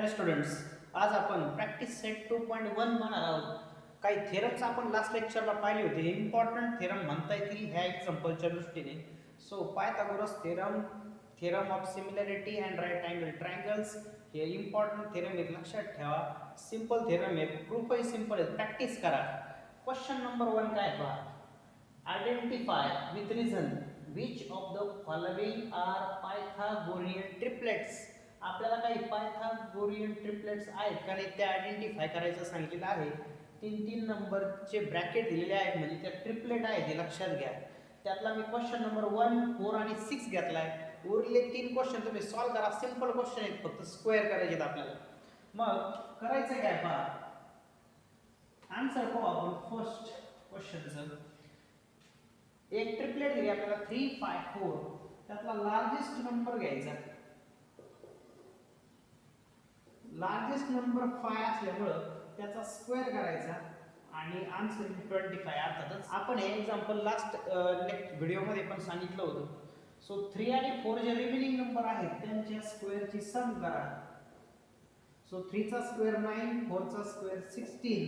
Hello students, आज आपण practice set 2.1 पाहणार आहोत. काही थेरम्स आपण लास्ट लेक्चरला पाहिले होते. इम्पॉर्टंट थेरम म्हणता येतील ह्या एक्झाम्पलच्या दृष्टीने. So Pythagoras theorem, theorem of similarity and right angle triangles हे इम्पॉर्टंट थेरम आहेत, लक्षात ठेवा. सिंपल थेरम आहे, प्रूफही सिंपल आहे, प्रॅक्टिस करा. क्वेश्चन नंबर 1 काय पहा. Identify with reason which of the following are Pythagorean triplets. आपल्याला काही पायथागोरियन ट्रिपलेट्स आहेत का नाही ते आयडेंटिफाय करायचं सांगितलेलं आहे. 3-3 नंबरचे ब्रॅकेट दिलेले आहेत, म्हणजे त्या ट्रिपलेट आहेत हे लक्षात घ्या. त्यातला मी क्वेश्चन नंबर 1, 4 आणि 6 घेतलाय. उरले 3 क्वेश्चन तुम्ही सॉल्व्ह करा. सिंपल क्वेश्चन आहेत, फक्त स्क्वेअर करायचे आहेत आपल्याला. मग करायचं काय पहा. आन्सर पाहू आपण फर्स्ट क्वेश्चनचं. एक ट्रिपलेट दिली आपल्याला 3, 5, 4. त्यातला लार्जेस्ट नंबर घ्यायचा. लार्जेस्ट नंबर 5 असल्यामुळं त्याचा स्क्वेअर करायचा आणि आन्सर 25. अर्थातच आपण हे एक्झाम्पल लास्ट व्हिडिओमध्ये पण सांगितलं होतं. सो 3 आणि 4 जे रिमेनिंग नंबर आहेत त्यांच्या स्क्वेअरची सम करा. सो 3 चा स्क्वेअर 9, 4 चा स्क्वेअर 16,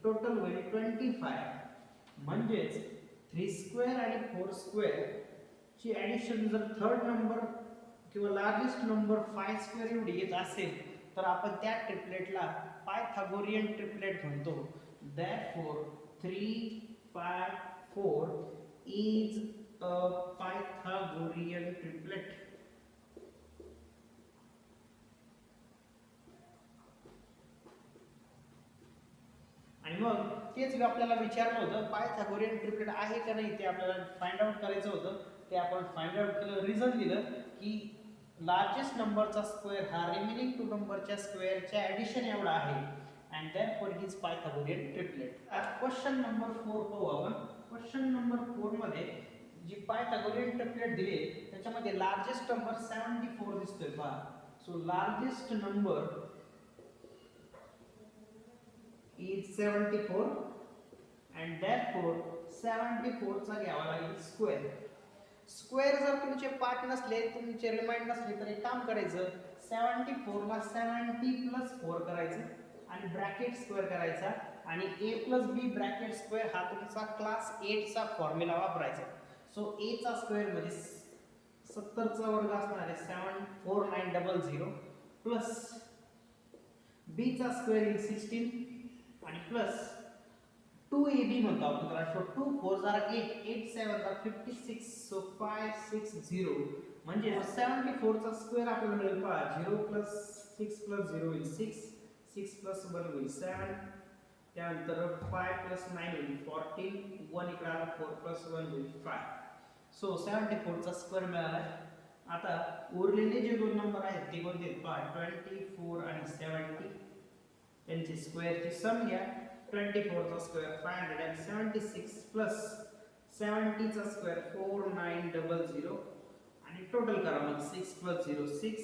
टोटल होईल 25. म्हणजेच 3 स्क्वेअर आणि 4 स्क्वेअर ची ॲडिशन जर थर्ड नंबर किंवा लार्जेस्ट नंबर 5 स्क्वेअर एवढी येत असेल तर आपण त्या ट्रिपलेटला पायथागोरियन ट्रिपलेट म्हणतो. Therefore 3, 5, 4 is a Pythagorean triplet. आणि मग तेच आपल्याला विचारलं होतं, पायथागोरियन ट्रिपलेट आहे का नाही ते आपल्याला फाइंड आउट करायचं होतं. ते आपण फाइंड आउट केलं. रिझन दिलं की लार्जेस्ट नंबरचा स्क्वेअर हा रिमेनिंग 2 नंबरच्या स्क्वेअरच्या ॲडिशन एवढा आहे, and therefore it is Pythagorean triplet. Question number 4 पाहू आपण. क्वेश्चन नंबर 4 मध्ये जी पायथागोरियन ट्रिपलेट दिली त्याच्यामध्ये लार्जेस्ट नंबर 74 दिसतोय पहा. So largest number is 74 and therefore 74 चा घ्यावा लागेल स्क्वेअर. स्क्वेअर जर तुमचे पार्ट नसले, तुमचे रिमाइंड नसले तर एक काम करायचं, 74 ला 70 प्लस 4 करायचं आणि ब्रॅकेट स्क्वेअर करायचा आणि a plus b bracket square हा तुमचा क्लास 8 चा फॉर्म्युला वापरायचा. सो a चा स्क्वेअर म्हणजे 70 चा वर्ग असणार आहे 74900 प्लस b चा स्क्वेअर येईल 16 आणि प्लस 2ab म्हणतो आपण त्याला. सो 2 4 जार 8, 8 7 जार 56, सो 560 म्हणजे 74 चा स्क्वेअर आपल्याला मिळेल पहा. 0 प्लस 6 प्लस 0 होईल 6, 6 प्लस 1 होईल 7, त्यानंतर 5 प्लस 9 होईल 14, 1 इकडे आला 4 प्लस 1 होईल 5. सो 74 चा स्क्वेअर मिळाला. आता उरलेले जे दोन नंबर आहेत ते कोणते पहा. 24 आणि 70 त्यांची स्क्वेअरची सम घ्या. 24 चा स्क्वेअर 576 प्लस 70 चा स्क्वेअर 4900 आणि टोटल करा. मग 6 प्लस 0 6,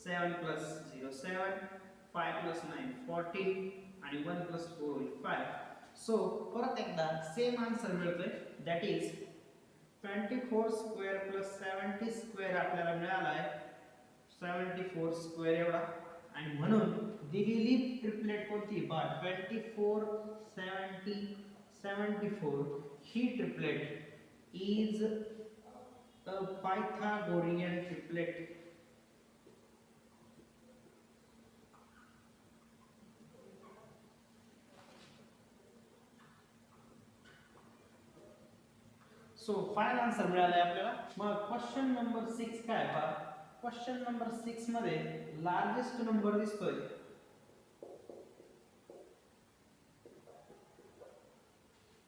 7 प्लस 0 7, 5 प्लस 9 14 आणि 1 प्लस 4 होईल 5. सो परत एकदा सेम आन्सर मिळतोय, that is 24 square plus 70 square आपल्याला मिळाला आहे 74 स्क्वेअर एवढा. आणि म्हणून दिलेली ट्रिपलेट कोणती पहा. 24 70 74 ही triplet is a Pythagorean triplet. So final answer मिळालाय आपल्याला. मग क्वेश्चन नंबर 6 काय पहा. क्वेश्चन नंबर 6 मध्ये लार्जेस्ट नंबर दिसतोय.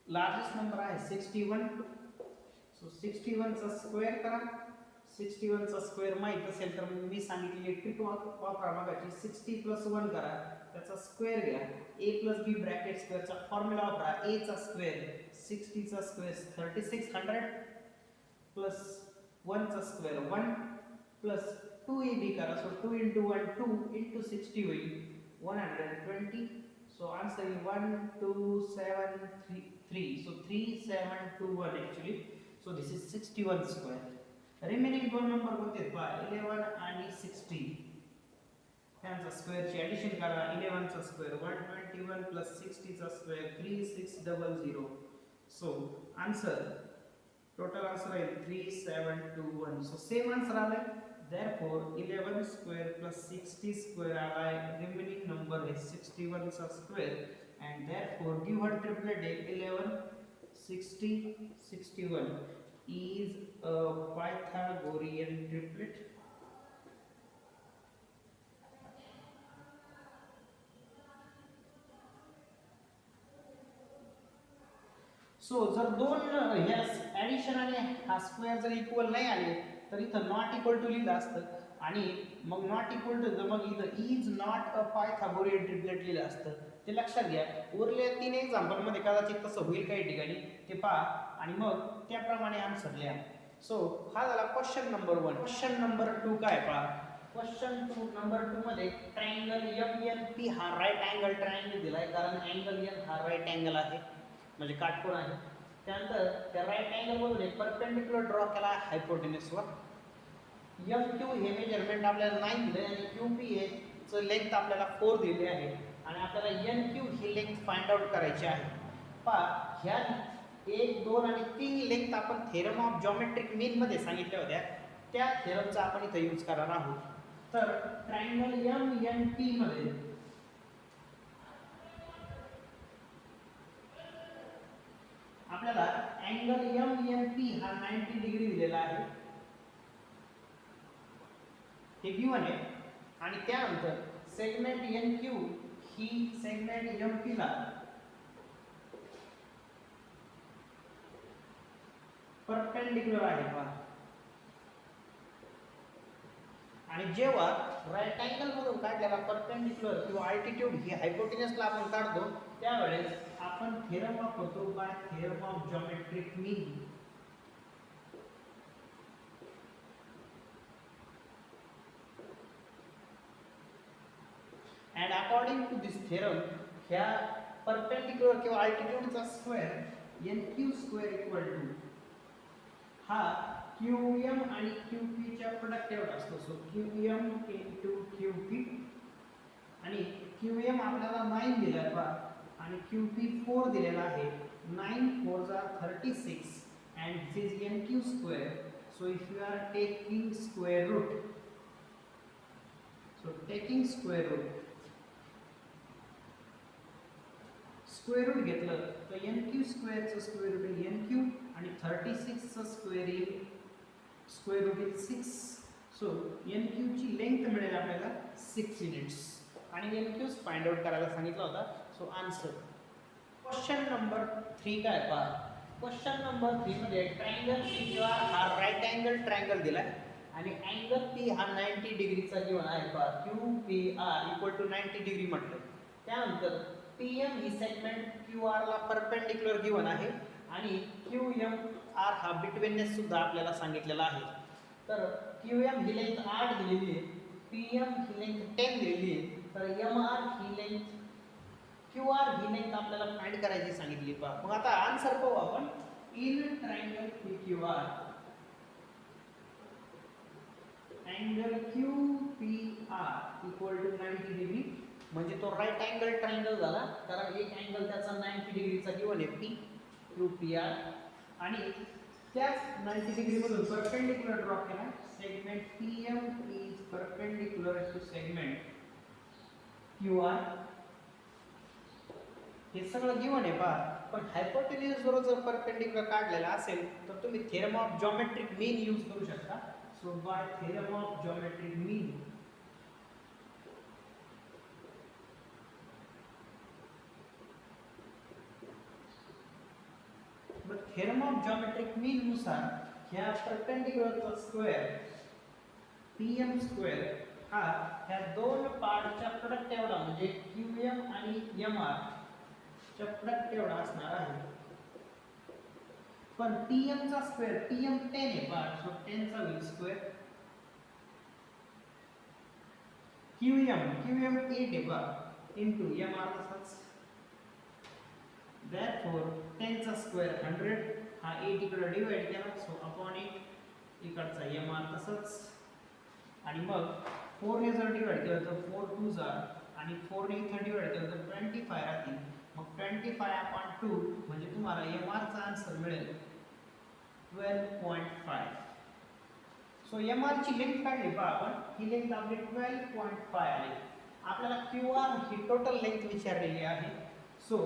लार्जेस्ट नंबर आहे 61. सो 61 चा स्क्वेअर करा. 61 चा स्क्वेअर माहित असेल तर मी सांगितलेली ट्रिक वापरा मगाची. 60 प्लस 1 करा, त्याचा स्क्वेअर घ्या. a प्लस b ब्रॅकेट स्क्वेअरचा फॉर्म्युला वापरा. a चा स्क्वेअर 60 चा स्क्वेअर 3600 प्लस 1 चा स्क्वेअर 1 प्लस 2ab करा. सो 2 into 1 2 into 60 होईल 120. So answer is 1273. So 3721 actually. So this is 61 square. Remaining दोन नंबर कोणते आहेत पहा. 11 आणि 16 यांचा स्क्वेअरची ॲडिशन करा. 11 चा स्क्वेअर 121 प्लस 60 चा square 3600. So answer total answer आहे 3721. सो सेम आन्सर आलाय. therefore 11 स्क्वेअर प्लस 60 स्क्वेअर आलाय. रिमेनिंग नंबर आहे 61 चा square and therefore given triplet 11 60 61 is a Pythagorean triplet. So जर दोन ह्या ॲडिशन आणि हा स्क्वेअर जर इक्वल नाही आले तर इथं नॉट इक्वल टू लिहिलं असतं आणि मग नॉट इक्वल टू मग इथं is not a Pythagorean triplet लिहिलं असतं. ते लक्षात घ्या. उरलेल्या 3 एक्झाम्पलमध्ये कदाचित तसं होईल काही ठिकाणी, ते पहा आणि मग त्याप्रमाणे आन्सर लिहा. सो हा झाला क्वेश्चन नंबर 1. क्वेश्चन नंबर 2 काय पहा. क्वेश्चन नंबर 2 मध्ये ट्रायंगल MNP हा राईट अँगल ट्रायंगल दिलाय, कारण अँगल N हा राईट अँगल आहे म्हणजे काटकोन आहे. त्यानंतर त्या राईट अँगल मधून एक परपेंडिक्युलर ड्रॉ केला हायपोटेन्यूसवर. MQ हे मेजरमेंट आपल्याला 9 दिले आणि QP हे चं लेंथ आपल्याला 4 दिली आहे आणि आपल्याला NQ ही लेंथ फाइंड आउट करायची आहे. पहा ह्या 1 2 आणि 3 लेंथ आपण थेरम ऑफ जॉमेट्रिक मीन मध्ये सांगितल्या होत्या, त्या थेरमचा आपण इथे यूज करणार आहोत. तर ट्रायंगल MNP मध्ये आपल्याला अँगल MNP हा 90 डिग्री दिलेला आहे, हे गिवन आहे. आणि त्यानंतर सेगमेंट NQ ही सेगमेंट MP ला परपेंडिक्युलर आहे पहा. आणि जेव्हा राईट अँगल मधून काढलेला परपेंडिक्युलर किंवा अल्टिट्यूड ही हायपोटेन्यूसला आपण काढतो त्यावेळेस आपण थेरम वापरतो by theorem of geometric mean. and according to this theorem ह्या परपेंडिक्युलर किंवा अल्टिट्यूडचा square NQ square equal to हा QM आणि QP च्या प्रोडक्ट एवढा असतो. सो QM into QP आणि QM आपल्याला 9 दिलाय पहा आणि QP 4 दिलेला आहे. 9 4s are 36 and this is NQ square. So if you are taking square root, so taking square root, square root घेतलं तर NQ स्क्वेअर चं स्क्वेअर रूट आहे NQ आणि 36 चं स्क्वेअर येईल square root is 6. So NQ ची length मिळेल आपल्याला 6 युनिट्स आणि NQ फाइंड आउट करायला सांगितला होता. सो आन्सर क्वेश्चन नंबर 3 काय पहा. क्वेश्चन नंबर 3 मध्ये ट्रायंगल PQR हा राईट अँगल ट्रायंगल दिलाय आणि अँगल P हा 90 डिग्रीचा गिवन आहे पहा. QPR इक्वल टू 90 डिग्री म्हटलं. त्यानंतर PM ही सेगमेंट QR ला परपेंडिक्युलर गिवन आहे आणि QMR हा बिटवीननेस सुद्धा आपल्याला सांगितलेला आहे. तर QM ही लेंथ 8 दिलेली आहे, PM ही लेंथ 10 दिलेली आहे, तर MR ही लेंथ QR ही लेंथ आपल्याला फाइंड करायची सांगितली पहा. मग आता आन्सर पाहू आपण. In triangle PQR angle QPR equal to 90 degree म्हणजे तो राईट अँगल ट्रायंगल झाला, कारण एक अँगल त्याचा 90 डिग्रीचा गिवन आहे P QPR आणि त्याच 90 डिग्री मधून परपेंडिक्युलर ड्रॉ केला. Segment PM is perpendicular to segment QR. हे सगळं गिवन आहे पहा. पण हायपोटेन्यूज बरोबर जर परपेंडिक्युलर काढलेला असेल तर तुम्ही theorem of geometric mean use करू शकता. So by theorem of geometric mean theorem of geometric mean नुसार ह्या परपेंडिक्युलरचा स्क्वेअर PM स्क्वेअर हा ह्या दोन पार्टच्या प्रोडक्ट एवढा म्हणजे QM आणि MR च्या प्रोडक्ट एवढा असणार आहे. पण PM चा स्क्वेअर PM 10 आहे पहा. सो 10 चा होईल स्क्वेअर. QM 8 आहे पहा इनटू MR तसाच. therefore 10 चा स्क्वेअर 100 हा 8 इकडे डिवाइड केला. सो अपॉन 8 इकडचा MR तसंच आणि मग 4 ने जर डिवाइड केलं तर 4 2 जा आणि 4 ने इथे डिवाइड केलं तर 25 राहतील. मग 25/2 म्हणजे तुम्हाला MR चा आन्सर मिळेल 12.5. सो MR ची लेंथ काढली पहा आपण, ही लेंथ आपली 12.5 आली. आपल्याला QR ही टोटल लेंथ विचारलेली आहे. सो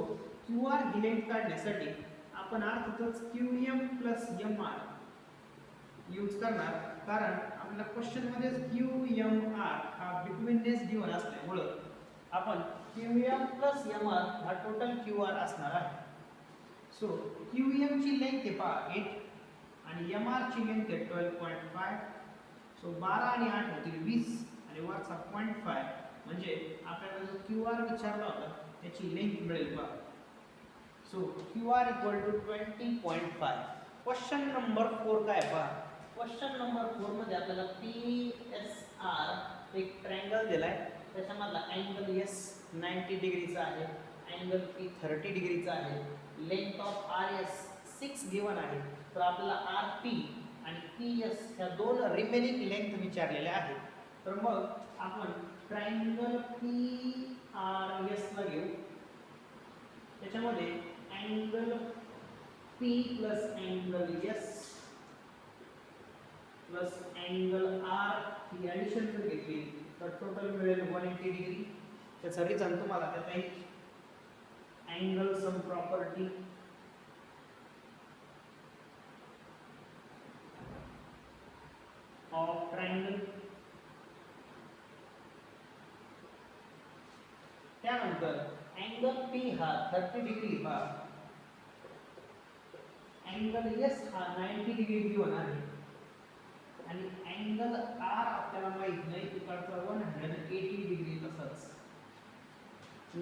QR ही लेंथ काढण्यासाठी आपण अर्थातच QM प्लस MR यूज करणार, कारण आपल्या क्वेश्चन मध्ये QMR हा बिटवीननेस गिवन असल्यामुळे आपण QM प्लस MR हा टोटल QR असणार आहे. सो QM ची लेंथ आहे पहा 8 आणि MR ची लेंथ आहे 12.5. सो 12 आणि 8 होतील 20 आणि वरचा 0.5 म्हणजे आपल्याला जो QR विचारला होता त्याची लेंथ मिळेल पहा. So QR equal to 20.5. Question number 4 काय पहा. क्वेश्चन नंबर 4 मध्ये आपल्याला PSR एक ट्रायंगल दिलाय, त्याच्यामधला अँगल S 90 डिग्रीचा आहे, अँगल P 30 डिग्रीचा आहे, लेंथ ऑफ RS 6 गिवन आहे. तर आपल्याला RP आणि PS ह्या दोन रिमेनिंग लेंथ विचारलेल्या आहेत. तर मग आपण ट्रायंगल PRS ला घेऊ. त्याच्यामध्ये angle P plus angle S plus angle R ही ॲडिशन जर घेतली तर टोटल मिळेल 180 डिग्री. त्याचा रिझन तुम्हाला देता येईल. Angle sum property of triangle. त्यानंतर अँगल P हा 30 डिग्री हा, अँगल S हा 90 डिग्री गिवन आहे आणि अँगल R आपल्याला माहित नाही, तिकडचा 180 डिग्री. तसंच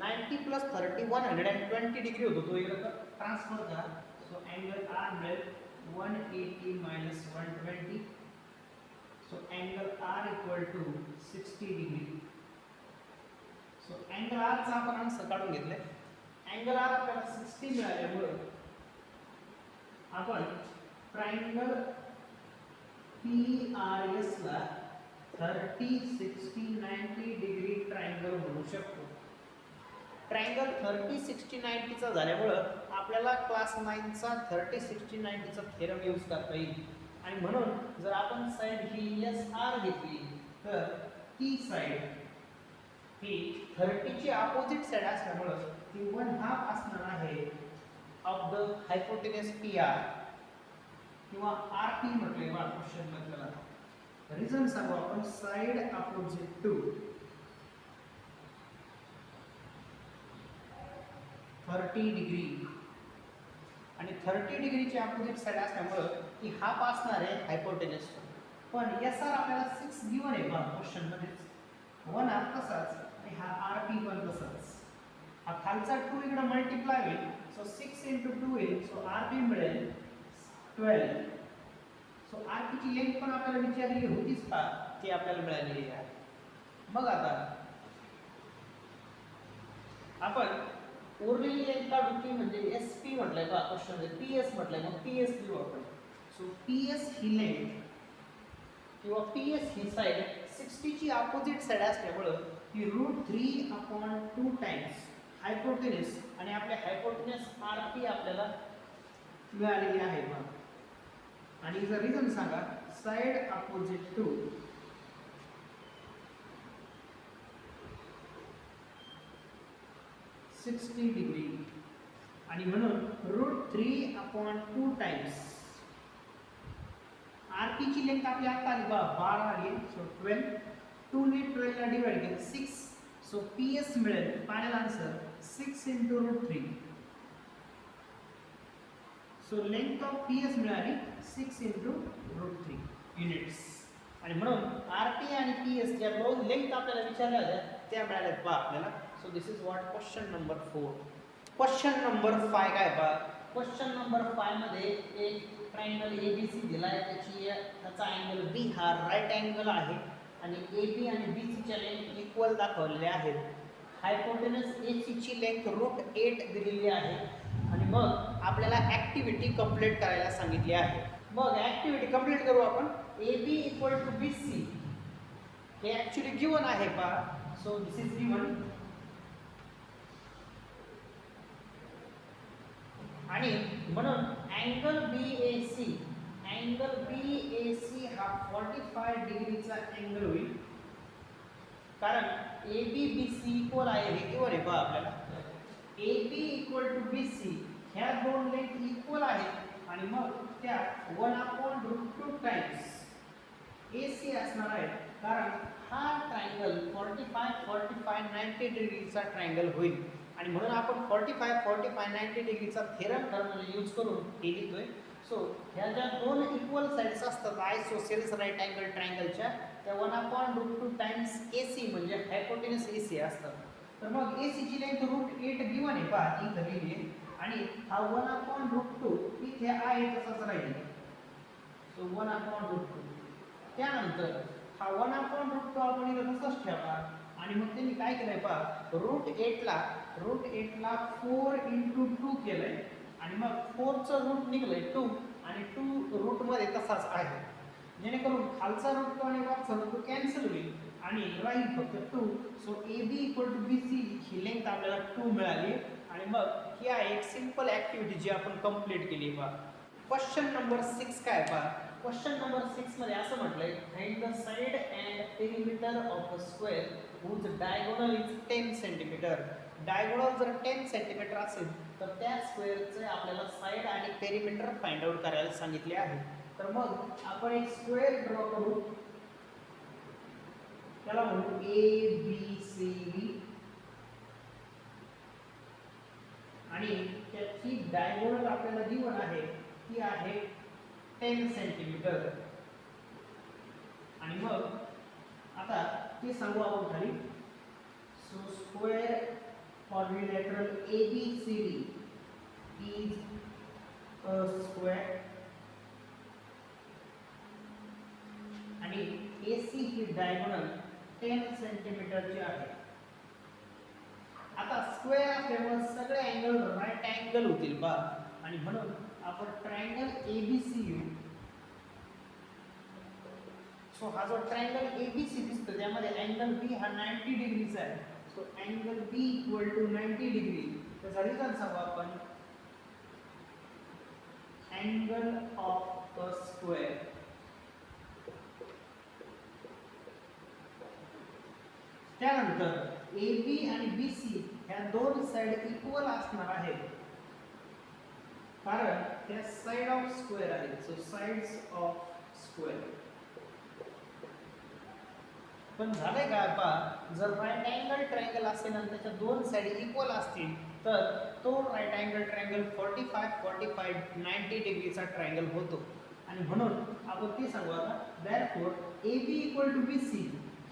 90 प्लस 30 120 डिग्री होतो, तो इकडे ट्रान्सफर करा. सो अँगल R मिळेल 180 minus 120. So angle R equal to 60 degree. So angle R चा आपण आन्सर काढून घेतले. अँगल R आपल्याला 60 मिळाल्यामुळे आपण ट्रायंगल PRS ला 30 60 90 डिग्री ट्रायंगल म्हणू शकतो. ट्रायंगल 30 60 90 चा झाल्यामुळे आपल्याला क्लास 9 चा 30 60 90 चा थेरम यूज करता येईल. आणि म्हणून जर आपण साइड ही SR घेतली तर ती साइड ही 30 ची अपोजिट साइड असल्यामुळे ती 1/2 असणार आहे ऑफ द हायपोटेनस PR किंवा RP म्हटले बा क्वेश्चन मध्ये. त्याला रिझन सांगू आपण. साइड अपोजिट टू 30 डिग्री आणि 30 डिग्रीची अपोजिट साइड असल्यामुळे ती हाफ असणार आहे हायपोटेनस. पण SR आपल्याला 6 गिवन आहे बा क्वेश्चन मध्ये. 1/2 तसाच आणि हा RP पण तसाच. हा खालचा 2 इकडे मल्टिप्लाय होईल. सो 6 × 2 येईल. सो RP मिळेल 12. सो RP ची लेंथ पण आपल्याला विचारलेली होतीच का, ती आपल्याला मिळालेली आहे. मग आता आपण उरलेली लेंथ काढू की म्हणजे SP म्हटलंय का क्वेश्चन मध्ये, PS म्हटलंय, मग PS लिहू आपण. सो PS ही लेंथ किंवा PS ही साइड 60 ची अपोजिट साइड असल्यामुळे ती √3/2 टाइम्स हायपोटेनस आणि आपल्या हायपोटेनस RP आपल्याला मिळालेली आहे. आणि जर रिझन सांगा. साइड अपोजिट टू 60 डिग्री आणि म्हणून √3/2 टाइम्स RP ची लेंथ आपली आता आली बा 12 आली. सो 12 2 ने 12 ला डिवाइड केलं 6. सो PS मिळेल final answer 6 × √3. So length of PS मिळाली 6 × √3 युनिट्स. आणि म्हणून RP आणि PS ज्या दोन लेंथ आपल्याला विचारल्या होत्या त्या मिळाल्या पहा आपल्याला. So this is what question number 4. Question number 5 काय पहा. क्वेश्चन नंबर 5 मध्ये एक ट्रायंगल ABC दिलाय, त्याचा अँगल B हा राईट अँगल आहे आणि AB आणि BC च्या लेंथ इक्वल दाखवलेल्या आहेत. हायपोटेनस AC ची लेंथ √8 दिलेली आहे आणि मग आपल्याला ऍक्टिव्हिटी कंप्लीट करायला सांगितली आहे. मग ऍक्टिव्हिटी कंप्लीट करू आपण. AB = BC हे ऍक्च्युली गिवन आहे पहा. So this is given. आणि म्हणून अँगल BAC हा 45 डिग्रीचा अँगल होईल, कारण ABBC इक्वल आहे, हे गिवन आहे पहा आपल्याला. AB इक्वल टू BC ह्या दोन लेंथ इक्वल आहेत आणि मग त्या 1/√2 टाइम्स AC असणार आहे, कारण हा ट्रायंगल 45 90 डिग्रीचा ट्रायंगल होईल. आणि म्हणून आपण 45 90 डिग्रीचा थेरम फॉर्म्युला यूज करून हे लिहितोय. सो ह्या ज्या दोन इक्वल साइड्स असतात आयसोसेल्स राईट अँगल ट्रायंगलच्या, त्या 1/√2 टाइम्स AC म्हणजे हायपोटेन्यूस AC असतात. तर मग AC ची लेंथ √8 गिवन आहे पहा, इथं लिहिली आहे. आणि हा 1/√2 इथे आहे तसाच राहील. सो 1/√2. त्यानंतर हा 1/√2 आपण इथं तसंच ठेवला. आणि मग त्यांनी काय केलंय पहा, √8ला 4 × 2 केलंय. आणि मग 4चं रूट निघलंय 2 आणि 2 रूट मध्ये तसाच आहे, जेणेकरून खालचा रूट आणि वरचा रूट कॅन्सल होईल आणि राहील फक्त 2. So AB equal to BC ही लेंथ आपल्याला 2 मिळाली. आणि मग ही आहे एक सिंपल ऍक्टिव्हिटी जी आपण कंप्लीट केली पहा. क्वेश्चन नंबर 6 काय पहा. क्वेश्चन नंबर 6 मध्ये असं म्हटलंय, find the side and perimeter of a square whose diagonal is 10 centimetre. Diagonal जर 10 सेंटीमीटर असेल तर त्या स्क्वेअरचे आपल्याला साइड आणि पेरिमीटर फाइंड आउट करायला सांगितले आहे. तर मग आपण एक स्क्वेअर ड्रॉ करू, त्याला म्हणू ABCD. आणि त्याची डायगोनल आपल्याला गिवन आहे, ती आहे 10 सेंटीमीटर. आणि मग आता ते सांगू आपण खाली. So square quadrilateral ABCD is a square आणि AC ही डायगोनल 10 सेंटीमीटरची आहे. आता स्क्वेअर असल्यामुळे सगळे अँगल राईट अँगल होतील बा. आणि म्हणून आपण ट्रायंगल ABC घेऊ. सो हा जो ट्रायंगल ABC दिसतो त्यामध्ये अँगल B हा 90 डिग्रीचा आहे. So angle B equal to 90 degree. त्याचा रिझन सांगू आपण, अँगल ऑफ अ स्क्वेअर. त्यानंतर AB आणि BC ह्या दोन साइड इक्वल असणार आहेत, कारण त्या साइड ऑफ स्क्वेअर आहेत. So sides of square. पण झालंय काय पहा, जर राईट अँगल ट्रायंगल असेल आणि त्याच्या दोन साइड इक्वल असतील तर तो राईट अँगल ट्रायंगल 45 90 डिग्रीचा ट्रायंगल होतो. आणि म्हणून आपण ते सांगू आता, therefore AB equal to BC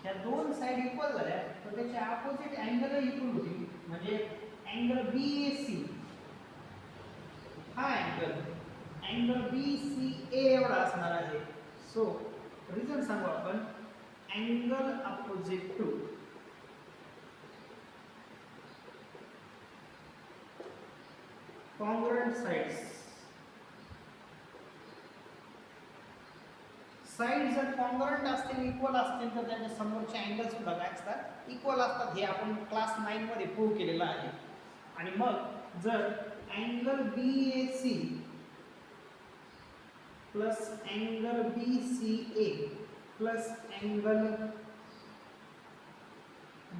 ह्या दोन साइड इक्वल झाल्या तर त्याचे अपोजिट अँगल इक्वल होतील. म्हणजे अँगल BAC हा अँगल BCA एवढा असणार आहे. सो रिझन सांगू आपण, angle opposite to congruent sides. Side जर कॉन्ग्रुएंट असतील, इक्वल असतील तर त्यांच्या समोरचे अँगल सुद्धा काय असतात, इक्वल असतात. हे आपण क्लास 9 मध्ये प्रूव्ह केलेलं आहे. आणि मग जर angle BAC plus angle BCA plus angle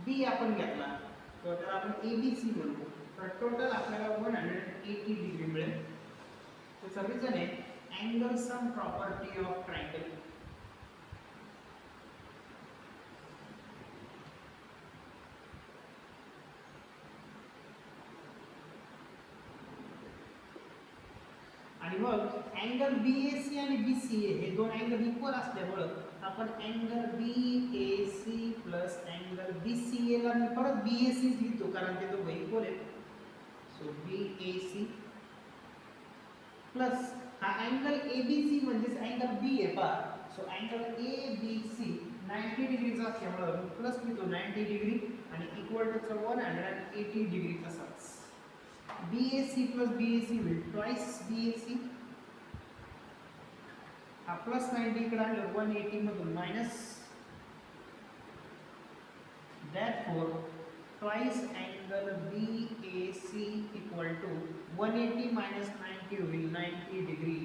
B आपण घेतला तर त्याला आपण ABC म्हणतो. तर टोटल आपल्याला 180 डिग्री मिळेल. त्याचा रिझन आहे angle sum property of triangle. आणि मग अँगल BAC आणि BCA हे दोन अँगल इक्वल असल्यामुळे आपण angle BAC plus angle BCA ला मी परत BAC लिहितो, कारण ते दोघं इक्वल आहेत. सो BAC प्लस हा अँगल ABC म्हणजेच अँगल B आहे पहा. सो अँगल ABC 90 डिग्रीचा असल्यामुळे मी प्लस लिहितो 90 डिग्री आणि इक्वल टू 180 डिग्री तसाच. BAC प्लस BAC होईल ट्वाइस BAC. हा प्लस 90 इकडे आणलं 180 मधून minus therefore twice angle BAC equal to 180 minus 90 होईल 90 डिग्री.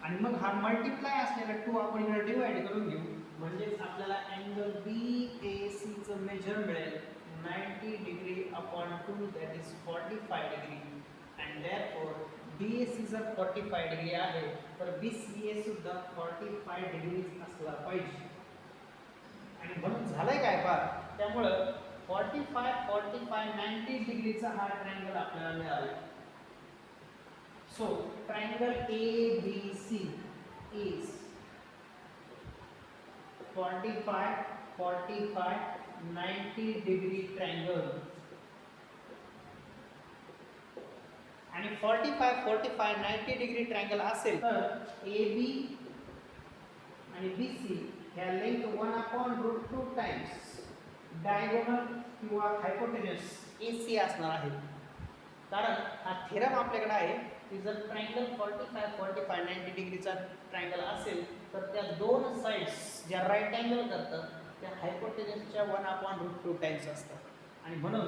आणि मग हा मल्टिप्लाय असलेला 2 आपण इकडे डिवाइड करून घेऊ म्हणजेच आपल्याला अँगल BAC चं मेजर मिळेल 90 degree upon 2 that is 45 degree. and therefore BAC जर 45 डिग्री आहे तर BCA सुद्धा 45 डिग्री असला पाहिजे. आणि म्हणून झालंय काय पहा, त्यामुळं 45 45 90 डिग्रीचा हा ट्रायंगल आपल्याला मिळाला. So triangle ABC is 45 45 90 degree triangle. आणि 45 45 90 डिग्री ट्रायंगल असेल तर AB आणि BC ह्या लेंथ 1/√2 टाइम्स डायगोनल किंवा हायपोटेन्यूस AC असणार आहे. कारण हा थेरम आपल्याकडे आहे की जर ट्रायंगल 45 45 90 डिग्रीचा ट्रायंगल असेल तर त्या दोन साइड्स ज्या राईट अँगल करतात त्या हायपोटेन्यूसच्या 1/√2 टाइम्स असतात. आणि म्हणून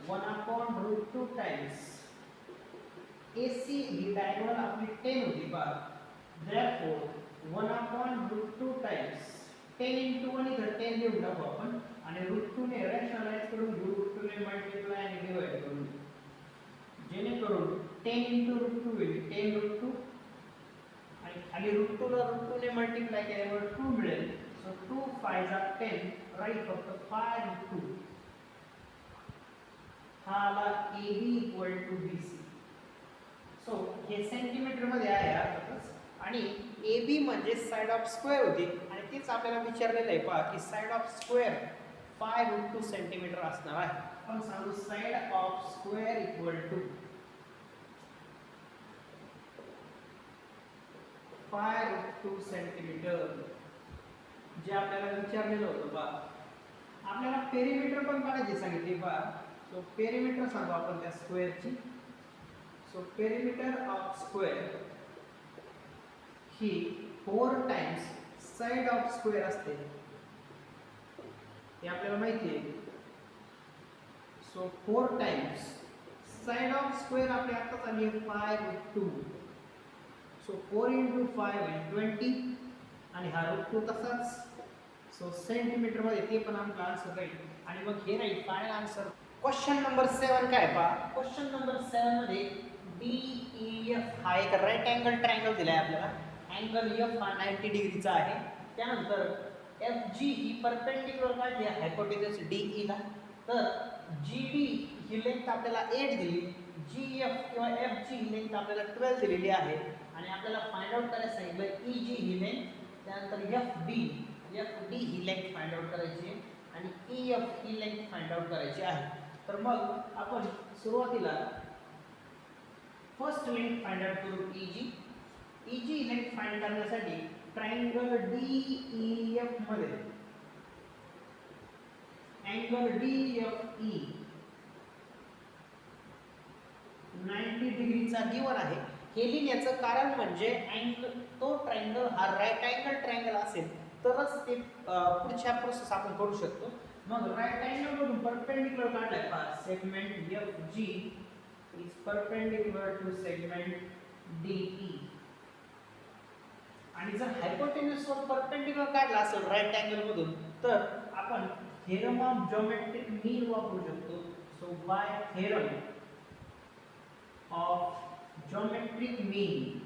1/√2 टाइम्स AC ही डायगोनल आपली 10 होती पहा. therefore 1/√2 टाइम्स 10 into 1 इधर 10 लिहून टाकू आपण आणि √2 ने रॅशनलाइज करून घेऊ, √2 ने मल्टिप्लाय आणि डिवाइड करून जेणेकरून 10 into √2 होईल 10√2 आणि खाली √2 ला √2 ने मल्टिप्लाय केल्यावर 2 मिळेल. सो 2 5 are 10 राईट फक्त 5√2 हा आला AB equal to BC. So हे सेंटीमीटर मध्ये आहे अर्थातच. आणि AB म्हणजे साइड ऑफ स्क्वेअर होती आणि तेच आपल्याला विचारलेलं आहे पहा की साइड ऑफ स्क्वेअर 5√2 सेंटीमीटर असणार आहे. आपण सांगू side of square equal to 5√2 centimetre जे आपल्याला विचारलेलं होतं पहा. आपल्याला पेरिमीटर पण काढायची सांगितली पहा. सो पेरिमीटर सांगू आपण त्या स्क्वेअरची. सो पेरिमीटर ऑफ स्क्वेअर ही 4 टाइम्स साइड ऑफ स्क्वेअर असते हे आपल्याला माहिती आहे. So 4 times side of square आपली आताच आली 5√2. सो 4 into 5 होईल 20 आणि हा √2 तसाच. सो सेंटीमीटर मध्ये ते पण आमचा आन्सर राहील. आणि मग हे राहील फायनल आन्सर. क्वेश्चन नंबर 7 काय पहा. क्वेश्चन नंबर 7 मध्ये DEF हा एक राईट अँगल ट्रायंगल दिलाय आपल्याला. अँगल F हा 90 डिग्रीचा आहे. त्यानंतर FG ही परपेंडिक्युलर काढली आहे हायपोटेन्यूस DE ला. तर GB ही लेंथ आपल्याला 8 दिली, GF किंवा FG ही लेंथ आपल्याला 12 दिलेली आहे आणि आपल्याला फाइंड आउट करायला सांगितलं EG ही लेंथ, त्यानंतर FD ही लेंथ फाइंड आउट करायची आहे आणि EF ही लेंथ फाइंड आउट करायची आहे. तर मग आपण सुरुवातीला फर्स्ट लेंथ फाइंड आउट करू EG लेंथ फाइंड करण्यासाठी ट्रायंगल DEF मध्ये अँगल DFE 90 डिग्रीचा गिवन आहे. हे लिहिण्याचं कारण म्हणजे तो ट्रायंगल हा राईट अँगल ट्रायंगल असेल तरच ते पुढच्या प्रोसेस आपण करू शकतो. मग राईट अँगल मधून परपेंडिक्युलर काढलाय पहा. Segment FG is perpendicular to segment DE. आणि जर हायपोटेन्यूस वर परपेंडिक्युलर काढला असेल राईट अँगल मधून तर आपण थेरम ऑफ जिओमेट्रिक मीन वापरू शकतो. So by theorem of geometric mean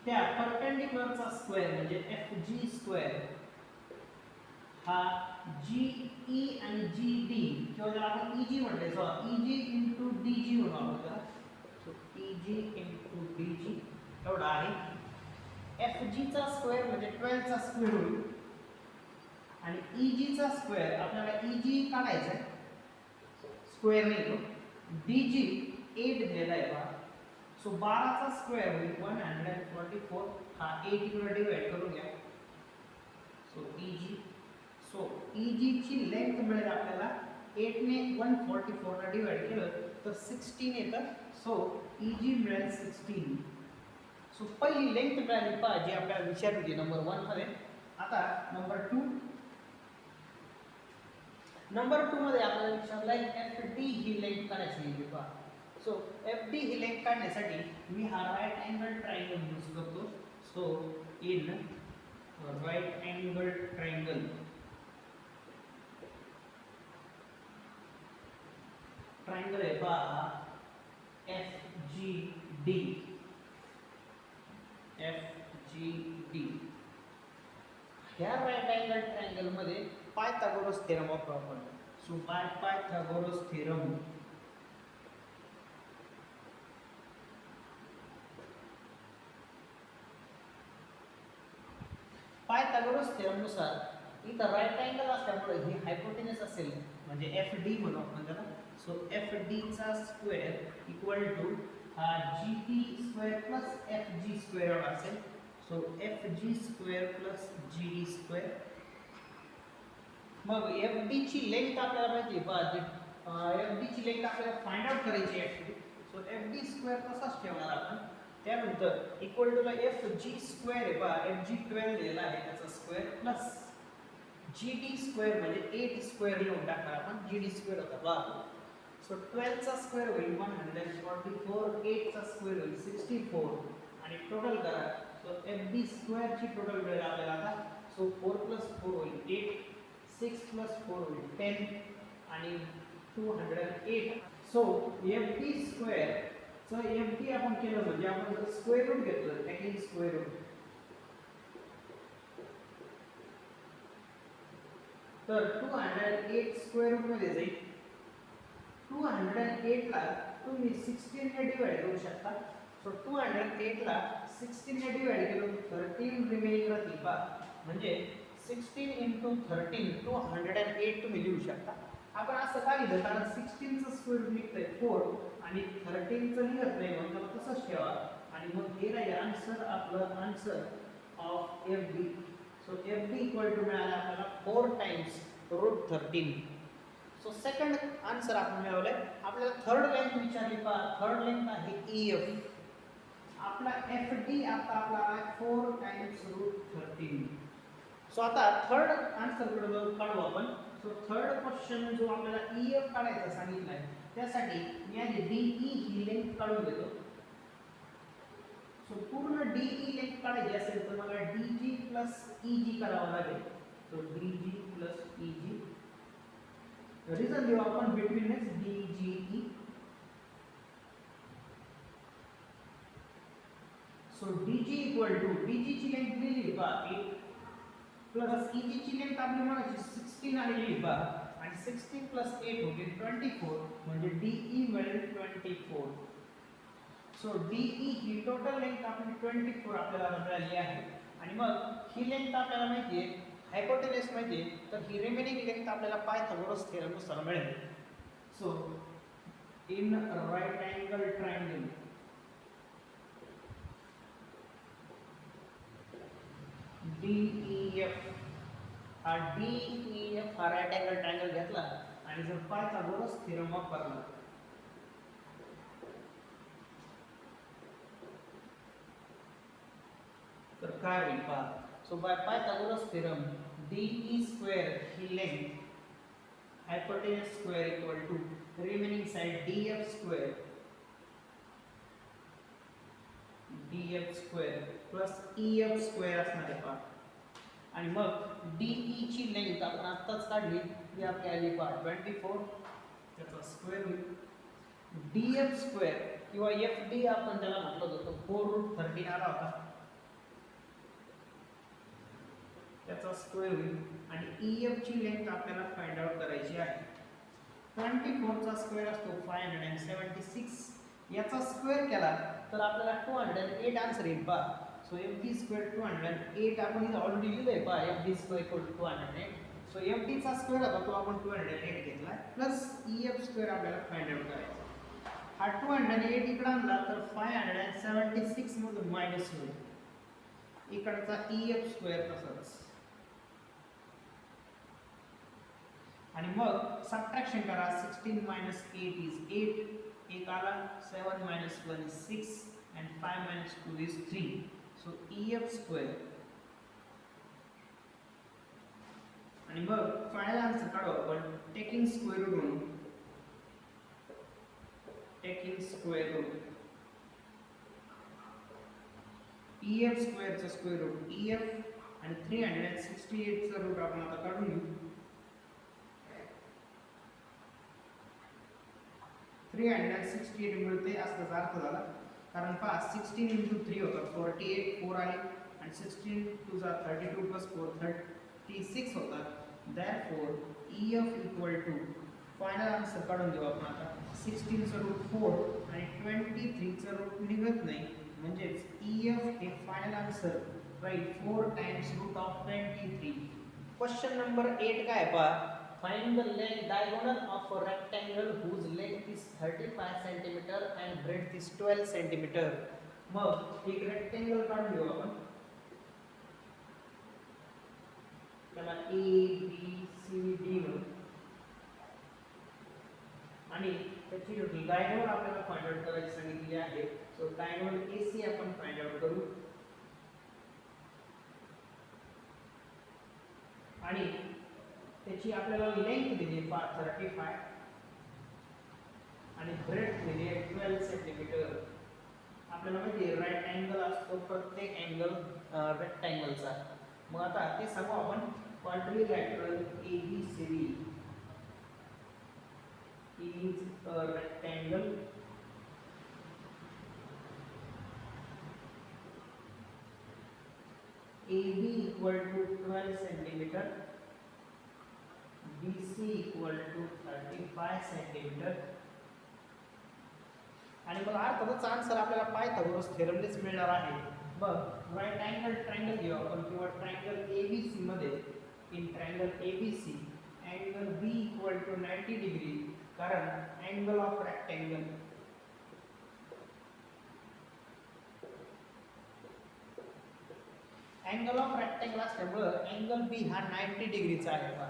त्या परपेंडिक्युलरचा स्क्वेअर म्हणजे FG स्क्वेअर हा GE आणि GD किंवा ज्याला आपण EG म्हटले सो EG into DG म्हणू आपण. सो EG into DG एवढा आहे. FG चा स्क्वेअर म्हणजे 12 चा स्क्वेअर होईल आणि EG चा स्क्वेअर आपल्याला EG काढायचा आहे, स्क्वेअर नाही तो. DG 8 दिलेला आहे पहा. सो 12 चा स्क्वेअर होईल 144. हा 8 इकडे डिवाइड करून घ्या. सो EG EG ची लेंथ मिळेल आपल्याला 8 ने 144 ला डिवाइड केलं तर 16 येतं. सो EG मिळेल 16. सो पहिली लेंथ मिळाली पहा जी आपल्याला विचारली होती नंबर 1 मध्ये आता नंबर 2 मध्ये आपल्याला विचारलंय FD ही लेंथ काढायची पहा. सो FD ही लेंथ काढण्यासाठी मी हा राईट अँगल ट्रायंगल यूज करतो. So in right angle triangle आहे पहा FGD. ह्या राईट अँगल ट्रायंगल मध्ये पायथागोरस थेरम वापरू आपण. सो बाय पायथागोरस थेरम नुसार इथं राईट अँगल असल्यामुळे ही हायपोटेनस असेल म्हणजे FD म्हणू आपण त्याला. सो FD चा square equal to GT square plus FG square असेल. So FG square plus GD square. मग FD ची लेंथ आपल्याला माहिती आहे पहा. FD ची लेंथ आपल्याला फाइंड आउट करायची आहे ऍक्च्युअली. सो FD स्क्वेअर तसाच ठेवणार आपण. त्यानंतर इक्वल टू FG स्क्वेअर आहे पहा. FG 12 दिलेला आहे त्याचा स्क्वेअर प्लस GD स्क्वेअर म्हणजे 8 स्क्वेअर लिहून टाकणार आपण. GD स्क्वेअर होता पहा. सो 12 चा स्क्वेअर होईल 144, 8 चा स्क्वेअर होईल 64 आणि टोटल करा. सो FD स्क्वेअर ची टोटल मिळेल आपल्याला आता. सो 4 + 4 होईल 8, 6 + 4 होईल 10 आणि 208. So FD square so FD आपण केलं म्हणजे आपण जर स्क्वेअर रूट घेतलं टेकिंग स्क्वेअर रूट तर 208 स्क्वेअर रूट मध्ये जाईल. 208 ला तुम्ही 16 ने डिवाइड करू शकता. सो 208 ला 16 ने डिवाइड केलं 13 रिमेनिंग राहतील पहा. म्हणजे 16 × 13 208 तुम्ही लिहू शकता. आपण असं का लिहिलं कारण 16 चा स्क्वेअर रूट निघतंय 4 आणि 13 चं निघत नाही म्हणून त्याला तसंच ठेवा. आणि मग हे राहील आन्सर आपलं answer of FD. So FD equal to मिळाला आपल्याला 4 टाइम्स √13. सो सेकंड आन्सर आपण मिळवलंय. आपल्याला थर्ड लेंथ विचारली पहा. थर्ड लेंथ आहे EF. आपला FD आता आपला आहे 4 टाइम्स √13. सो आता थर्ड आन्सर काढू आपण. सो थर्ड क्वेश्चन जो आपल्याला EF काढायचा सांगितलाय त्यासाठी मी आधी DE ही लेंथ काढून घेतो. सो पूर्ण DE लेंथ काढायची असेल तर मला DG + EG करावं लागेल. सो DG + EG रिझन देऊ आपण between DGE. So DG equal to DG ची लेंथ दिली पहा 8 प्लस EG ची लेंथ आपली म्हणायची 16 आलेली पहा आणि 16 + 8 होते 24 म्हणजे DE मिळेल 24. सो DE ही टोटल लेंथ आपली 24 आपल्याला मिळाली आहे. आणि मग ही लेंथ आपल्याला माहिती आहे हायपोटेनस माहिती आहे तर ही रिमेनिंग लेंथ आपल्याला पायथागोरस थेरम नुसार मिळेल. So in right angle triangle DEF हा DEF हा राईट अँगल ट्रायंगल घेतला आणि जर पायथागोरस थेरम वापरला तर काय होईल पहा. So by Pythagoras theorem DE square ही length hypotenuse square equal to remaining side DF square plus EF square असणार आहे पहा. आणि मग DE ची लेंथ आपण आत्ताच काढली ती आपली आली पहा 24 त्याचा स्क्वेअर होईल. DF स्क्वेअर किंवा FD आपण त्याला म्हटलं होतं 4√13 आला होता त्याचा स्क्वेअर होईल. आणि EF ची लेंथ आपल्याला फाइंड आउट करायची आहे. 24 चा स्क्वेअर असतो 576. याचा स्क्वेअर केला तर आपल्याला 208 आन्सर येईल पहा. सो FD स्क्वेअर 208 आपण इथे ऑलरेडी लिहिलंय पहा FD square equal to 208. So FD चा स्क्वेअर होता तो आपण 208 घेतला प्लस EF स्क्वेअर आपल्याला फाइंड आउट करायचा. हा 208 इकडे आणला तर 576 मधून मायनस होईल. इकडचा EF स्क्वेअर तसाच आणि मग सबट्रॅक्शन करा. 16 - 8 is 8. एक आला 7 - 1 is 6 and 5 - 2 is 3. So EF square आणि मग फायनल आन्सर काढू आपण टेकिंग स्क्वेअर रूट EF स्क्वेअरचा स्क्वेअर रूट EF आणि 368 चा रूट आपण आता काढून घेऊ. 368 मिळते असल्याचा अर्थ झाला, कारण पहा 16 × 3 होता 48, 4 आले आणि 16 2 जा 32 + 4 36 होता. therefore EF equal to final answer काढून घेऊ आपण आता 16 चा रूट 4 आणि 23 चा रूट निघत नाही, म्हणजेच EF हे final answer right 4 times root of 23. Question number 8 काय पहा, find the length diagonal of a rectangle whose length is 35 cm and breadth is 12 cm. मग एक रेक्टेंगल काढून घेऊ आपण, त्याला A B C D म्हणू आणि त्याची डायगोनल आपल्याला फाइंड आउट करायची सांगितली आहे. सो डायगोनल AC आपण फाइंड आउट करू आणि त्याची आपल्याला लेंथ दिली आहे 35 आणि ब्रेथ दिली आहे 12 सेंटीमीटर. आपल्याला माहिती आहे राईट अँगल असतो प्रत्येक अँगल रेक्टँगलचा. मग आता ते सांगू आपण quadrilateral ABCD is a rectangle AB equal to 12 centimeter, BC equal to 35 centimeter आणि मग अर्थातच आन्सर आपल्याला पायथागोरस थेरमनेच मिळणार आहे. मग राईट अँगल ट्रायंगल घेऊ आपण किंवा ट्रायंगल ABC मध्ये in triangle ABC angle B equal to 90 degree, कारण अँगल ऑफ रेक्टेंगल असल्यामुळे अँगल B हा 90 डिग्रीचा आहे बा,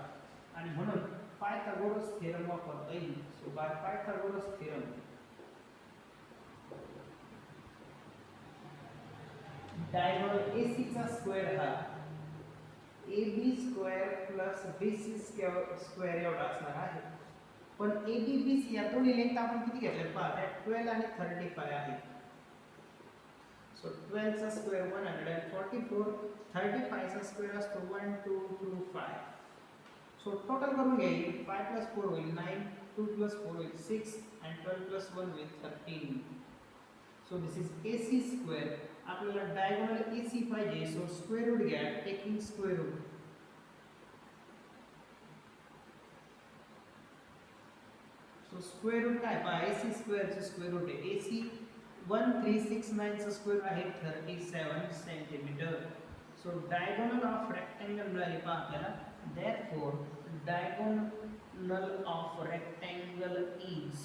आणि म्हणून पायथागोरस थेरम वापरता येईल. So by Pythagoras theorem diagonal AC चा स्क्वेअर हा AB square plus BC square एवढा असणार आहे. पण AB BC या दोन्ही लेंथ आपण किती घेतल्यात पहा, त्या 12 आणि 35 आहे. सो 12 चा स्क्वेअर 144, 35 चा स्क्वेअर असतो 1225. सो टोटल करून घ्यायची 5 + 4 होईल 9, 2 + 4 होईल 6 and 12 + 1 होईल 13. So this is AC square. आपल्याला डायगोनल AC पाहिजे, सो स्क्वेअर रूट घ्या taking square root. So square root काय पहा, AC स्क्वेअर चे स्क्वेअर रूट आहे AC 1369 चा स्क्वेअर आहे 37 centimetre. So diagonal of rectangle मिळाली पहा आपल्याला. therefore diagonal of rectangle is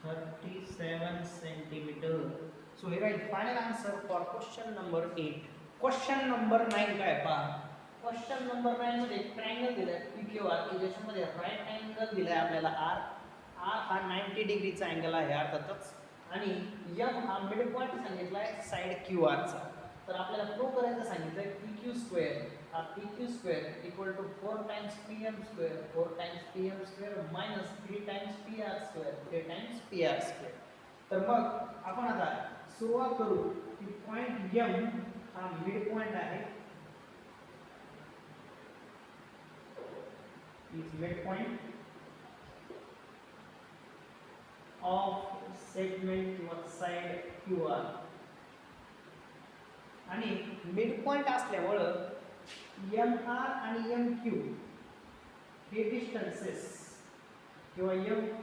37 centimeter. So here is final answer for question number 8. Question number 9 काय पहा, क्वेश्चन नंबर 9 मध्ये एक ट्रायंगल दिलाय PQR की ज्याच्यामध्ये राईट अँगल दिलाय आपल्याला R हा 90 डिग्रीचा अँगल आहे अर्थातच, आणि M हा मिड पॉइंट सांगितलाय साइड QR चा. तर आपल्याला प्रूव्ह करायचं सांगितलंय PQ स्क्वेअर हा PQ square equal to 4 times PM square 4 times PM square minus 3 times PR square 3 times PR square. तर मग आपण आता सुरुवात करू की पॉइंट M हा मिड पॉइंट आहे, is mid point of segment किंवा साइड QR. आणि मिड पॉइंट असल्यामुळं MR आणि MQ हे डिस्टन्सेस किंवा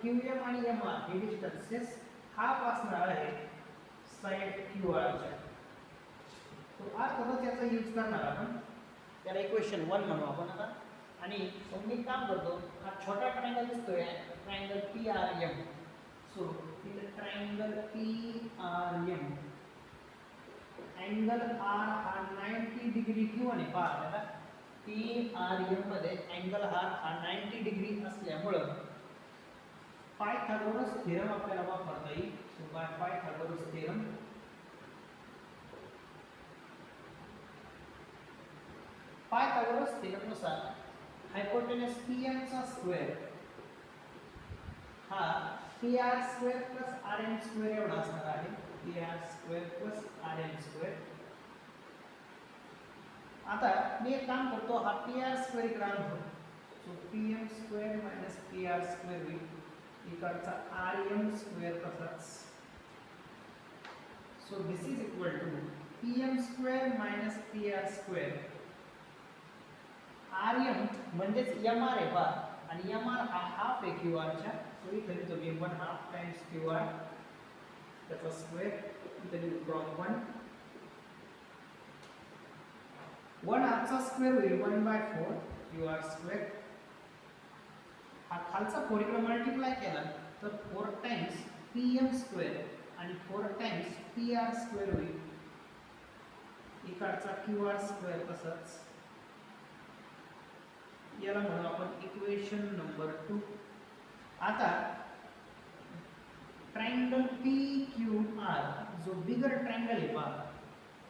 QM आणि MR हे डिस्टन्सेस हाफ असणार आहे साइड QR च्या. तो अर्थातच याचा यूज करणार आपण, त्याला इक्वेशन 1 म्हणू आपण आता. आणि मी काम करतो, हा छोटा ट्रायंगल दिसतोय ट्रायंगल PRM. सो इथे ट्रायंगल PRM अँगल R हा 90 डिग्री किंवा नाही पहा आपल्याला PRM मध्ये अँगल R हा 90 डिग्री असल्यामुळं पायथागोरस थेरम आपल्याला वापरता येईल. So by Pythagoras theorem Pythagoras थेरमनुसार हायपोटेनस PM चा स्क्वेअर हा PR square plus RN square एवढा असणार आहे. PR square plus RN square. आता मी एक काम करतो, हा PR स्क्वेअर इकडे आणतो. So PM square minus PR square होईल. इकडचा RN स्क्वेअर तसाच. So this is equal to PM square minus PR square. RM म्हणजेच MR आहे पहा, आणि MR हा हाफ आहे QR च्या. सो इथे लिहितो मी 1 हाफ टाइम्स QR त्याचा स्क्वेअर. इथे लिहितो 1 हाफचा स्क्वेअर होईल 1/4 QR स्क्वेअर. हा खालचा 4 इकडे मल्टिप्लाय केला तर 4 टाइम्स PM स्क्वेअर आणि 4 टाइम्स PR स्क्वेअर होईल. इकडचा QR स्क्वेअर तसाच. याला म्हणू आपण इक्वेशन नंबर 2. आता ट्रायंगल PQR जो बिगर ट्रायंगल आहे पहा,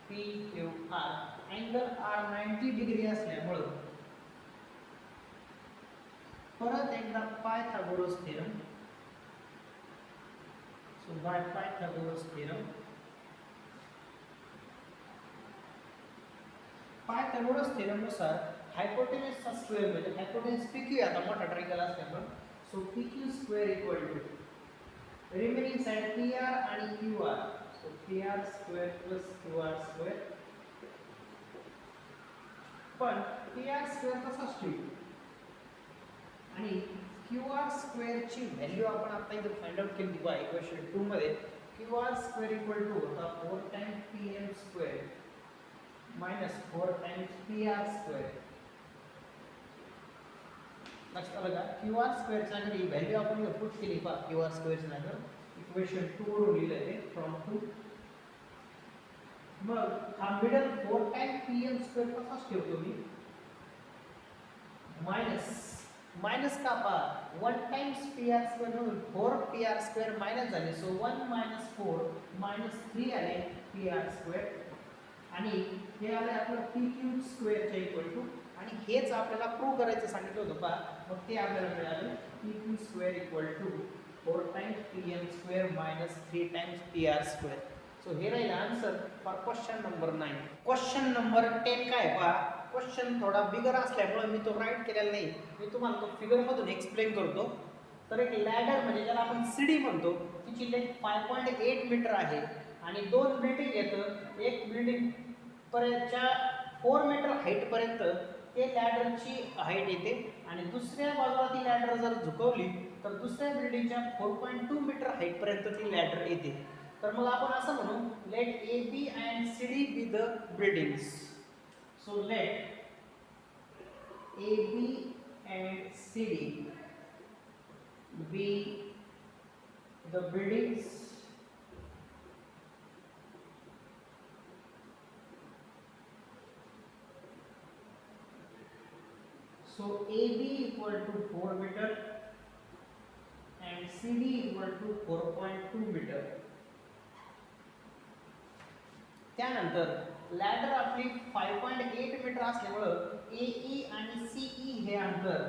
PQR अँगल R 90 डिग्री असल्यामुळे परत एकदा Pythagoras theorem. So by Pythagoras theorem. Pythagoras थेरमनुसार हायपोटेनसचा स्क्वेअर म्हणजे हायपोटेनस PQ आता मोठा ट्रायंगल असल्यामुळे so PQ square equal to remaining side PR आणि QR. So PR square plus QR square. पण PR स्क्वेअर तसाच ठेवू आणि QR स्क्वेअर ची व्हॅल्यू आपण आता इथे फाइंड आउट केली बघा इक्वेशन 2 मध्ये. QR स्क्वेअर इक्वल टू होता 4 times PM square minus 4 times PR square. लक्षात आलं का? QR स्क्वेअर च्या जागी व्हॅल्यू आपण इथे पुट केली पहा. QR स्क्वेअर च्या जागी इक्वेशन 2 वरून लिहिलं आहे फ्रॉम 2. मग हा मिडल 4 टाइम्स PM स्क्वेअर कसाच ठेवतो मी मायनस का पहा 1 टाइम्स PR स्क्वेअर म्हणून 4 PR स्क्वेअर मायनस झाले. सो 1 मायनस 4 मायनस 3 आले PR स्क्वेअर. आणि हे आले आपलं PQ स्क्वेअर च्या इक्वल टू. आणि हेच आपल्याला प्रूव्ह करायचं सांगितलं होतं पहा. मग ते आपल्याला मिळालं PQ square equal to 4 times PM square minus 3 times PR square. So हे राहील answer for question number 9. Question number 10 काय पहा. क्वेश्चन थोडा बिगर असल्यामुळे मी तो राईट केलेला नाही. मी तुम्हाला तो फिगर मधून एक्सप्लेन करतो. तर एक लॅडर म्हणजे ज्याला आपण सीडी म्हणतो, तिची लेंथ 5.8 मीटर आहे आणि 2 बिल्डिंग येतं. एक बिल्डिंग पर्यंतच्या 4 मीटर हाईट पर्यंत ते लॅडरची हाईट येते आणि दुसऱ्या बाजूला ती लॅडर जर झुकवली तर दुसऱ्या बिल्डिंगच्या 4.2 मीटर हाईट पर्यंत ती लॅडर येते. तर मग आपण असं म्हणू late AB and CD be the buildings. So let AB and CD be the buildings so AB equal to 4 meter and CD equal to 4.2 meter. त्यानंतर लॅडर आपली 5.8 मीटर असल्यामुळे AE आणि CE हे अंतर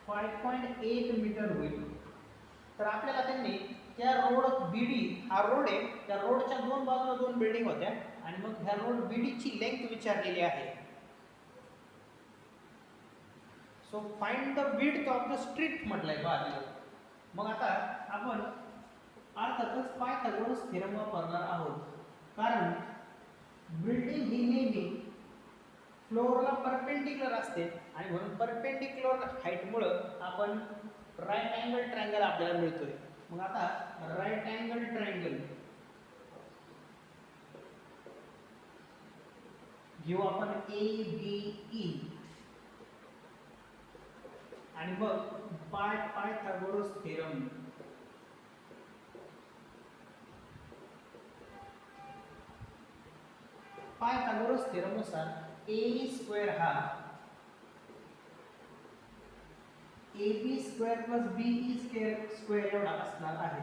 5.8 मीटर होईल. तर आपल्याला त्यांनी त्या रोड BD हा रोड आहे, त्या रोडच्या दोन बाजूला 2 बिल्डिंग होत्या आणि मग ह्या रोड BD ची लेंथ विचारलेली आहे. So find the width of the street म्हटलंय बघा. मग आता आपण अर्थातच पायथागोरस थेरम वापरणार आहोत, कारण बिल्डिंग ही नेहमी फ्लोअरला परपेंडिक्युलर असते आणि म्हणून परपेंडिक्युलर हाईटमुळे आपण राईट अँगल ट्रायंगल आपल्याला मिळतोय. मग आता राईट अँगल ट्रायंगल घेऊ आपण ABE आणि मग पायथागोरस थेरम. पायथागोरस थेरमनुसार AE स्क्वेअर हा AB square plus BE square एवढा असणार आहे.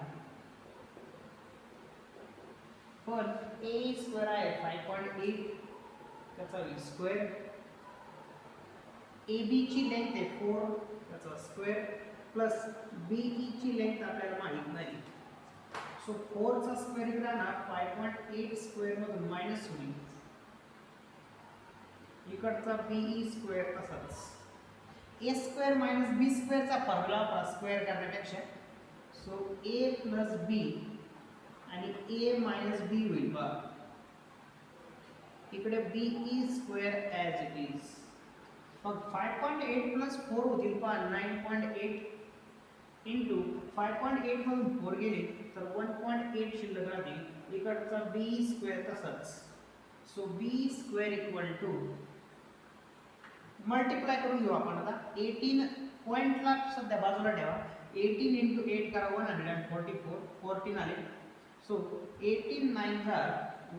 पण ए स्क्वेअर आहे 5.8 त्याचा स्क्वेअर, ए बी ची लेंथ आहे 4 त्याचा स्क्वेअर प्लस बी ई ची लेंथ आपल्याला माहित नाही. सो 4 चा स्क्वेअर इकडे आणा 5.8 स्क्वेअर मधून मायनस होईल, इकडचा बीई स्क्वेअर तसाच. ए स्क्वेअर मायनस बी स्क्वेअरचा फॉर्म्युला वापरा स्क्वेअर करण्यापेक्षा. सो ए प्लस बी आणि ए मायनस बी होईल बा, इकडे BE square as it is. मग 5.8 प्लस 4 होतील पहा 9.8 इंटू 5.8 मधून 4 गेले तर 1.8 शिल्लक राहतील, इकडचा बी स्क्वेअर तसाच. So B square equal to multiply करून घेऊ आपण आता. 18 पॉइंटला सध्या बाजूला ठेवा, 18 इंटू 8 करा 144, 14 आले. सो 18 9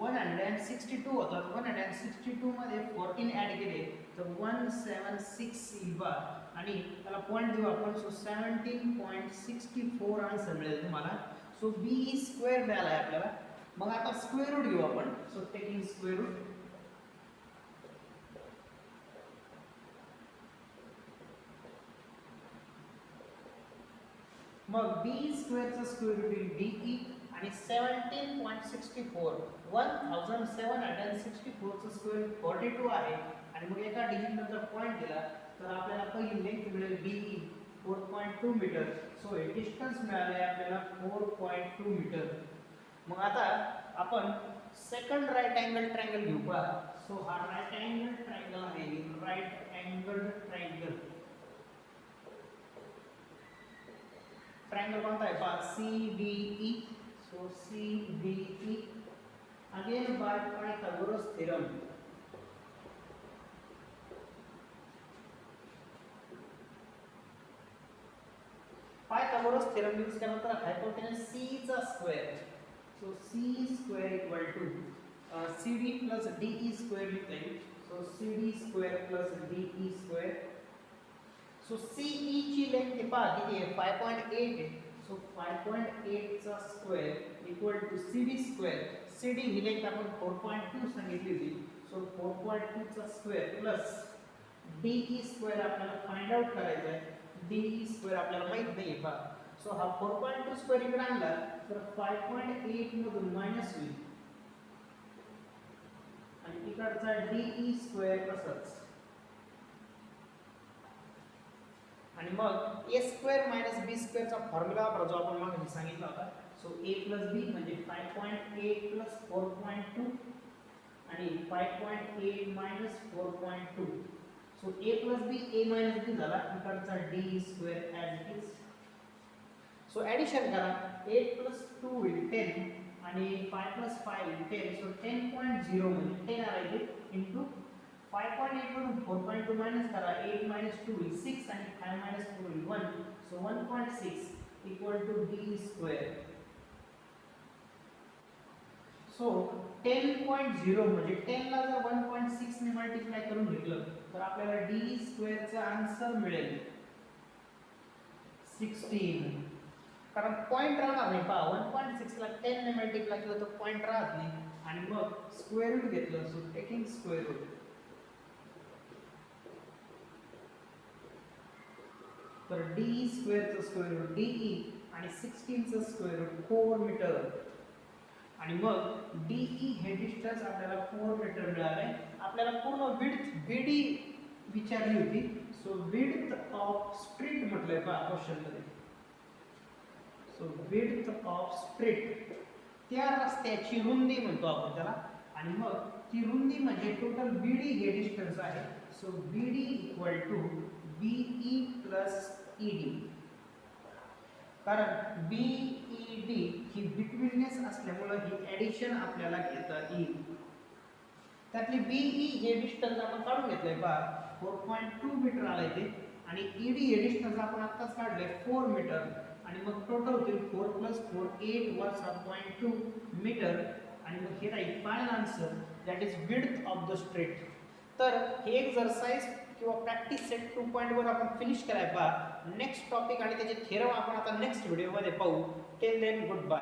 162 होतात, 162 मध्ये 14 ॲड केले तर 176 येईल बा, आणि त्याला पॉईंट देऊ आपण. सो 17.64 आन्सर मिळेल तुम्हाला. सो बी स्क्वेअर मिळाला आहे आपल्याला. मग आता स्क्वेअर रूट घेऊ आपण. सो टेकिंग स्क्वेअर रूट, मग बी स्क्वेअरचा स्क्वेअर रूट येईल बीई आणि 17.64 1764 चा स्क्वेअर 42 आहे, आणि मग एका डिजिट नंतर पॉइंट दिला तर आपल्याला पहिली लेंथ मिळेल बीई 4.2 मीटर. सो हे डिस्टन्स मिळाले आपल्याला 4.2 मीटर. मग आता आपण सेकंड राईट अँगल ट्रायंगल घेऊ पहा. सो हा राईट अँगल ट्रायंगल आहे, राईट अँगल ट्रायंगल. ट्रायंगल कोणता आहे पहा, CDE. So CDE again by Pythagoras theorem. Pythagoras theorem use केल्यानंतर हायपोटेनस C चा square. So C square equal to CD plus DE square लिखता येईल. So CD square plus DE square. So CE ची length पहा किती आहे 5.8 आहे. So 5.8 चा square equal to CD square. CD ही लेंथ आपण 4.2 सांगितली होती. सो 4.2 चा स्क्वेअर प्लस DE स्क्वेअर आपल्याला फाइंड आउट करायचा आहे. DE स्क्वेअर आपल्याला माहित नाही पहा. सो हा 4.2 स्क्वेअर इकडे आणला तर 5.8 मधून मायनस होईल, आणि इकडचा DE स्क्वेअर तसाच. आणि मग ए स्क्वेअर मायनस बी स्क्वेअरचा फॉर्म्युला वापरा जो आपण मागे सांगितला होता. सो ए प्लस बी म्हणजे 5.8 प्लस 4.2 आणि 5.8 minus 4.2. So A plus B A minus बी झाला, इकडचा D square as it is. So addition करा, 8 प्लस 2 होईल 10 आणि 5 प्लस 5 होईल 10. सो 10.0 म्हणजे 10 आले इंटू 5.8 मधून 4.2 मायनस करा, 8 मायनस 2 होईल 6 आणि 5 मायनस 4 होईल 1. So 1.6 equal to D square. So 10.0 म्हणजे 10 ला जर 1.6 ने मल्टिप्लाय करून घेतलं तर आपल्याला डी स्क्वेअरचा आन्सर मिळेल 16. कारण पॉइंट राहणार नाही पहा, 1.6 ला 10 ने मल्टिप्लाय केलं तर पॉइंट राहत नाही, आणि मग स्क्वेअर रूट घेतलं. सो टेकिंग स्क्वेअर रूट, तर डी स्क्वेअरचं स्क्वेअर रूट डीई आणि 16चं स्क्वेअर रूट 4 मीटर, आणि मग डीई हे डिस्टन्स आपल्याला 4 मीटर मिळाले. आपल्याला पूर्ण विड्थ बीडी विचारली होती. सो विड्थ ऑफ स्ट्रीट म्हटलंय पहा क्वेश्चन मध्ये. सो विड्थ ऑफ स्ट्रीट त्या रस्त्याची रुंदी म्हणतो आपण त्याला, आणि मग ती रुंदी म्हणजे टोटल बीडी हे डिस्टन्स आहे. So BD equal to BE plus ED. कारण बीईडी ही बिटवीननेस असल्यामुळे ही ॲडिशन आपल्याला घेता येईल. त्यातली बीई हे डिस्टन्स आपण काढून घेतलंय पहा, 4.2 मीटर आलंय ते, आणि ईडी हे डिस्टन्स आपण आत्ताच काढलंय 4 मीटर, आणि मग टोटल होतील 4 प्लस 4 8 वर 7.2 मीटर, आणि मग हे राहील final answer that is width of the street. तर हे एक्सरसाइज किंवा प्रॅक्टिस सेट 2.1 वर आपण फिनिश करायला. नेक्स्ट टॉपिक आणि त्याचे थेरम आपण आता नेक्स्ट व्हिडिओमध्ये पाहू. Till then good bye.